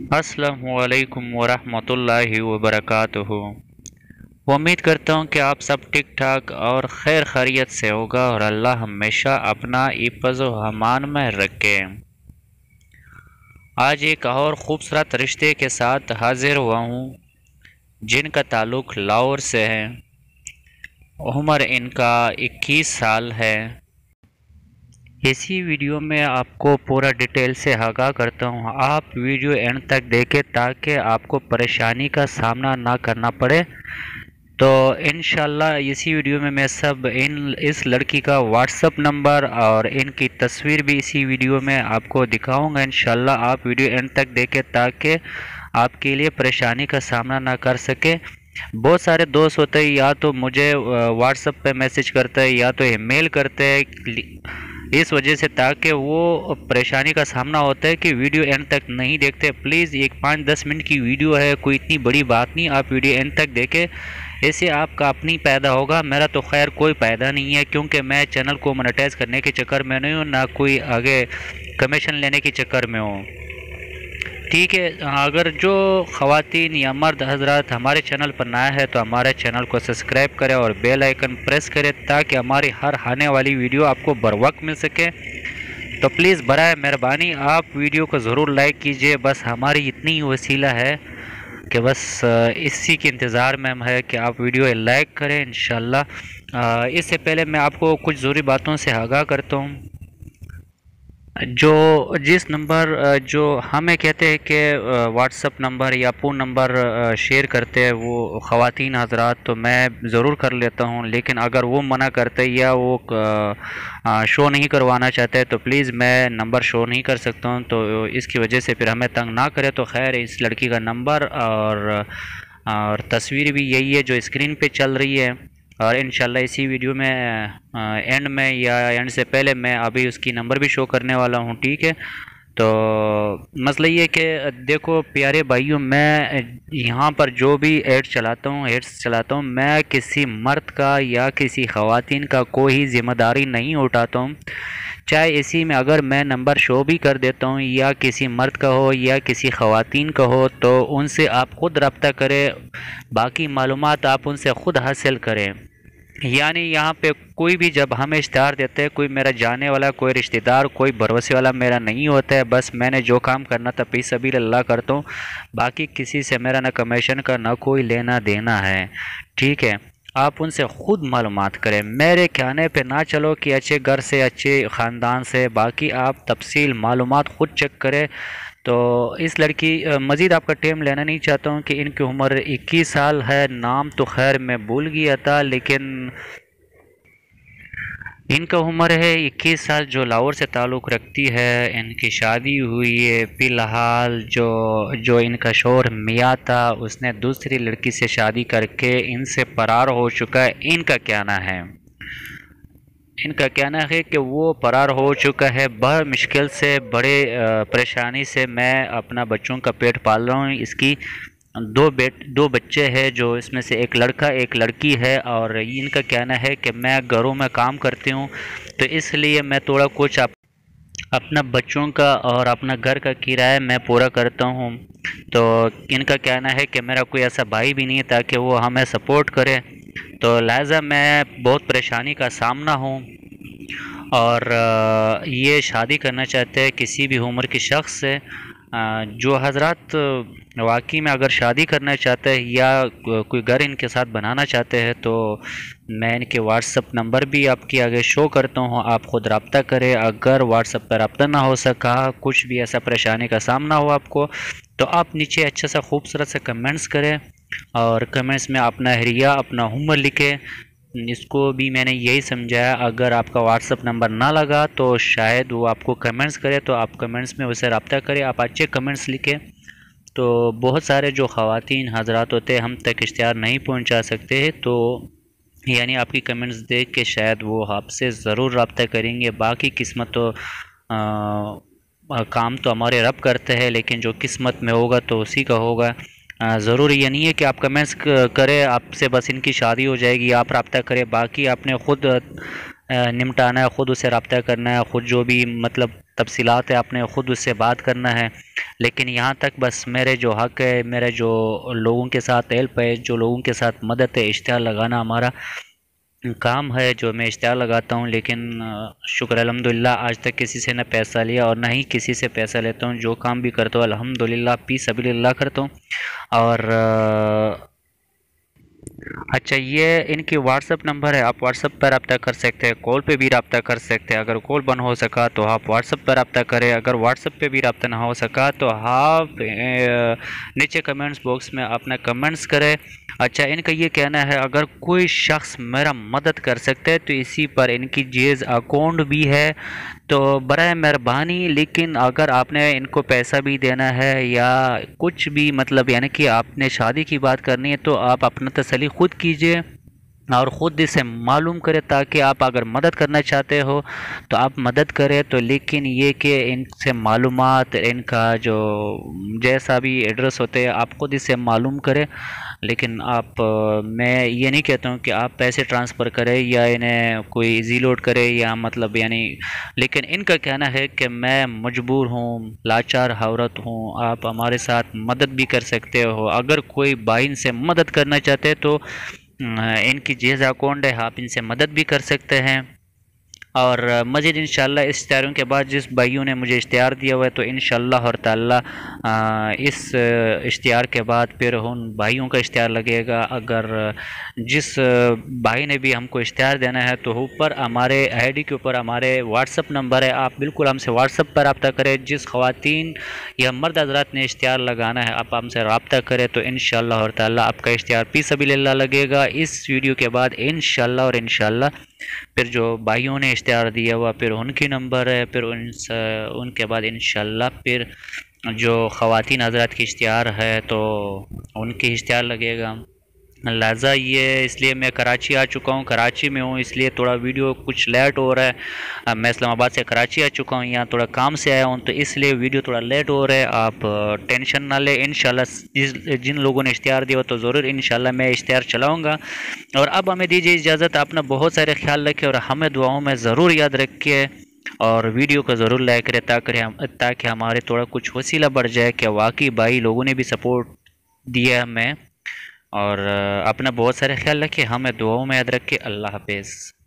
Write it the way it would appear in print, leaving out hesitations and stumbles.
अस्सलामु अलैकुम वरहमतुल्लाहि वबरकातुहू। उम्मीद करता हूँ कि आप सब ठीक ठाक और खैर खैरियत से होगा और अल्लाह हमेशा अपना हिफ्ज़ व अमान में रखे। आज एक और ख़ूबसूरत रिश्ते के साथ हाजिर हुआ हूँ जिनका ताल्लुक़ लाहौर से है। उम्र इनका 21 साल है। इसी वीडियो में आपको पूरा डिटेल से आगाह करता हूँ। आप वीडियो एंड तक देखें ताकि आपको परेशानी का सामना ना करना पड़े। तो इंशाल्लाह इसी वीडियो में मैं सब इस लड़की का व्हाट्सअप नंबर और इनकी तस्वीर भी इसी वीडियो में आपको दिखाऊंगा। इंशाल्लाह आप वीडियो एंड तक देखें ताकि आपके लिए परेशानी का सामना ना कर सके। बहुत सारे दोस्त होते हैं या तो मुझे व्हाट्सअप पे मैसेज करते हैं या तो ईमेल करते हैं, इस वजह से ताकि वो परेशानी का सामना होता है कि वीडियो एंड तक नहीं देखते। प्लीज़ एक 5-10 मिनट की वीडियो है, कोई इतनी बड़ी बात नहीं, आप वीडियो एंड तक देखें, इससे आपका अपनी पैदा होगा। मेरा तो खैर कोई पैदा नहीं है क्योंकि मैं चैनल को मोनेटाइज करने के चक्कर में नहीं हूँ, ना कोई आगे कमीशन लेने के चक्कर में हूँ। ठीक है, अगर जो ख़वातीन या मर्द हजरात हमारे चैनल पर नया है तो हमारे चैनल को सब्सक्राइब करें और बेल आइकन प्रेस करें ताकि हमारी हर आने वाली वीडियो आपको बर वक्त मिल सके। तो प्लीज़ बराए मेहरबानी आप वीडियो को ज़रूर लाइक कीजिए। बस हमारी इतनी ही वसीला है कि बस इसी के इंतज़ार में हम है कि आप वीडियो लाइक करें इंशाल्लाह। इससे पहले मैं आपको कुछ ज़रूरी बातों से आगाह करता हूँ। जिस नंबर जो हमें कहते हैं कि व्हाट्सअप नंबर या फ़ोन नंबर शेयर करते हैं वो ख़वातीन हजरात, तो मैं ज़रूर कर लेता हूं, लेकिन अगर वो मना करते या वो शो नहीं करवाना चाहते तो प्लीज़ मैं नंबर शो नहीं कर सकता हूं। तो इसकी वजह से फिर हमें तंग ना करे। तो खैर इस लड़की का नंबर और तस्वीर भी यही है जो स्क्रीन पे चल रही है। और इंशाल्लाह इसी वीडियो में एंड में या एंड से पहले मैं अभी उसकी नंबर भी शो करने वाला हूँ। ठीक है, तो मसला ये कि देखो प्यारे भाइयों, मैं यहाँ पर जो भी एड्स चलाता हूँ मैं किसी मर्द का या किसी ख़वातीन का कोई ज़िम्मेदारी नहीं उठाता हूँ। चाहे इसी में अगर मैं नंबर शो भी कर देता हूँ या किसी मर्द का हो या किसी ख़वातीन का हो तो उनसे आप ख़ुद रब्ता करें, बाकी मालूमात आप उनसे ख़ुद हासिल करें। यानी यहाँ पे कोई भी जब हमें इश्तिहार देते हैं, कोई मेरा जाने वाला, कोई रिश्तेदार, कोई भरोसे वाला मेरा नहीं होता है। बस मैंने जो काम करना था फी सबीलिल्लाह करता हूँ, बाकी किसी से मेरा ना कमीशन का ना कोई लेना देना है। ठीक है, आप उनसे ख़ुद मालूमात करें, मेरे कहने पे ना चलो कि अच्छे घर से अच्छे ख़ानदान से, बाकी आप तफसील मालूमात ख़ुद चेक करें। तो इस लड़की मज़ीद आपका टाइम लेना नहीं चाहता हूँ कि इनकी उम्र 21 साल है। नाम तो खैर मैं भूल गया था, लेकिन इनका उम्र है 21 साल, जो लाहौर से ताल्लुक़ रखती है। इनकी शादी हुई है फ़िलहाल। जो इनका शौहर मियाँ था उसने दूसरी लड़की से शादी करके इनसे फरार हो चुका है। इनका कहना है कि वो फरार हो चुका है। बड़ी मुश्किल से, बड़े परेशानी से मैं अपना बच्चों का पेट पाल रहा हूँ। इसकी दो बच्चे हैं, जो इसमें से एक लड़का एक लड़की है। और इनका कहना है कि मैं घरों में काम करती हूँ तो इसलिए मैं थोड़ा कुछ अपना बच्चों का और अपना घर का किराया मैं पूरा करता हूँ। तो इनका कहना है कि मेरा कोई ऐसा भाई भी नहीं है ताकि वो हमें सपोर्ट करे, तो लिहाजा मैं बहुत परेशानी का सामना हूँ। और ये शादी करना चाहते हैं किसी भी उम्र के शख्स से। जो हजरात वाकई में अगर शादी करना चाहते हैं या कोई घर इनके साथ बनाना चाहते हैं तो मैं इनके व्हाट्सअप नंबर भी आपके आगे शो करता हूँ, आप ख़ुद रब्ता करें। अगर व्हाट्सअप पर रब्ता ना हो सका, कुछ भी ऐसा परेशानी का सामना हो आपको, तो आप नीचे अच्छा सा खूबसूरत सा कमेंट्स करें और कमेंट्स में अपना एरिया, अपना उम्र लिखें। इसको भी मैंने यही समझाया, अगर आपका व्हाट्सअप नंबर ना लगा तो शायद वो आपको कमेंट्स करे, तो आप कमेंट्स में उससे रब्ता करें, आप अच्छे कमेंट्स लिखें। तो बहुत सारे जो ख़वातीन हजरात होते हैं हम तक इश्तिहार नहीं पहुंचा सकते, तो यानी आपकी कमेंट्स देख के शायद वो आपसे ज़रूर रब्ता करेंगे। बाकी किस्मत तो काम तो हमारे रब करते हैं, लेकिन जो किस्मत में होगा तो उसी का होगा। ज़रूरी ये नहीं है कि आप कमेंट्स करें आपसे बस इनकी शादी हो जाएगी, आप रब्ता करें। बाकी आपने ख़ुद निपटाना है, ख़ुद उसे रब्ता करना है, ख़ुद जो भी मतलब تفصیلات ہے آپ نے خود اس سے بات کرنا ہے، لیکن یہاں تک بس میرے جو حق ہے، میرے جو لوگوں کے ساتھ ہیلپ ہے، جو لوگوں کے ساتھ مدد ہے، اشتہار لگانا ہمارا کام ہے جو میں اشتہار لگاتا ہوں، لیکن شکر الحمدللہ آج تک کسی سے نہ پیسہ لیا اور نہ ہی کسی سے پیسہ لیتا ہوں۔ جو کام بھی کرتا ہوں الحمدللہ فی سبیل اللہ کرتا ہوں۔ اور اچھا، یہ ان کی واٹس اپ نمبر ہے، آپ واٹس اپ پر رابطہ کر سکتے ہیں، کال پہ بھی رابطہ کر سکتے ہیں۔ اگر کال بند ہو سکا تو آپ واٹس اپ پر رابطہ کریں، اگر واٹس اپ پہ بھی رابطہ نہ ہو سکا تو آپ نیچے کمنٹس باکس میں اپنا کمنٹس کریں۔ اچھا، ان کا یہ کہنا ہے اگر کوئی شخص میرا مدد کر سکتا ہے تو اسی پر ان کی جیز اکاؤنٹ بھی ہے، تو برائے مہربانی، لیکن اگر آپ نے ان کو پیسہ بھی دینا ہے یا کچھ بھی مطلب یعنی کہ آپ نے شادی کی بات کرنی ہے تو آپ اپنا تسلی خود کیجئے اور خود اسے معلوم کرے، تاکہ آپ اگر مدد کرنا چاہتے ہو تو آپ مدد کریں، تو لیکن یہ کہ ان سے معلومات، ان کا جو جیسا بھی ایڈریس ہوتے ہیں آپ خود اسے معلوم کریں۔ لیکن میں یہ نہیں کہتا ہوں کہ آپ پیسے ٹرانسفر کریں یا انہیں کوئی ایزی لوڈ کرے یا مطلب یعنی، لیکن ان کا کہنا ہے کہ میں مجبور ہوں، لاچار عورت ہوں، آپ ہمارے ساتھ مدد بھی کر سکتے ہو۔ اگر کوئی بھائی ان سے مدد کرنا چاہتے تو ان کی جیز اکاؤنٹ ہے، آپ ان سے مدد بھی کر سکتے ہیں۔ اور مزید انشاءاللہ اس اشتہاروں کے بعد جس بھائیوں نے مجھے اشتہار دیا ہوا ہے تو انشاءاللہ اور تعالی اس اشتہار کے بعد پھر ان بھائیوں کا اشتہار لگے گا۔ اگر جس بھائی نے بھی ہم کو اشتہار دینا ہے تو اوپر ہمارے آئی ڈی کے اوپر ہمارے واٹس اپ نمبر ہے، آپ بالکل ہم سے واٹس اپ پر رابطہ کریں۔ جس خواتین یا مرد حضرات نے اشتہار لگانا ہے آپ ہم سے رابطہ کریں تو انشاءاللہ اور تعالی آپ کا اشتہار فی سبیل اللہ لگے گا۔ اس ویڈیو کے بعد انشاءاللہ اور انشاءاللہ پھر جو بھائیوں نے اشتہار دیا ہوا پھر ان کی نمبر ہے، پھر ان کے بعد انشاءاللہ پھر جو خواتین حضرات کی اشتہار ہے تو ان کی اشتہار لگے گا۔ لہٰذا یہ اس لیے میں کراچی آ چکا ہوں، کراچی میں ہوں، اس لیے تھوڑا ویڈیو کچھ لیٹ ہو رہا ہے۔ میں اسلام آباد سے کراچی آ چکا ہوں، یہاں تھوڑا کام سے آیا ہوں تو اس لیے ویڈیو تھوڑا لیٹ ہو رہا ہے۔ آپ ٹینشن نہ لیں، انشاءاللہ جن لوگوں نے اشتہار دیا ہو تو ضرور انشاءاللہ میں اشتہار چلاؤں گا۔ اور اب ہمیں دیجیے اجازت، اپنا بہت سارے خیال رکھیں اور ہمیں دعاؤں میں ضرور یاد رکھیے اور ویڈیو کو ضرور لائک کریں تاکہ ہمارے تھوڑا کچھ وسیلہ بڑھ جائے کہ واقعی بھائی لوگوں نے بھی سپورٹ دیا ہمیں۔ اور اپنا بہت سارے خیال رکھیں، ہمیں دعاؤں میں یاد رکھیں۔ اللہ حافظ۔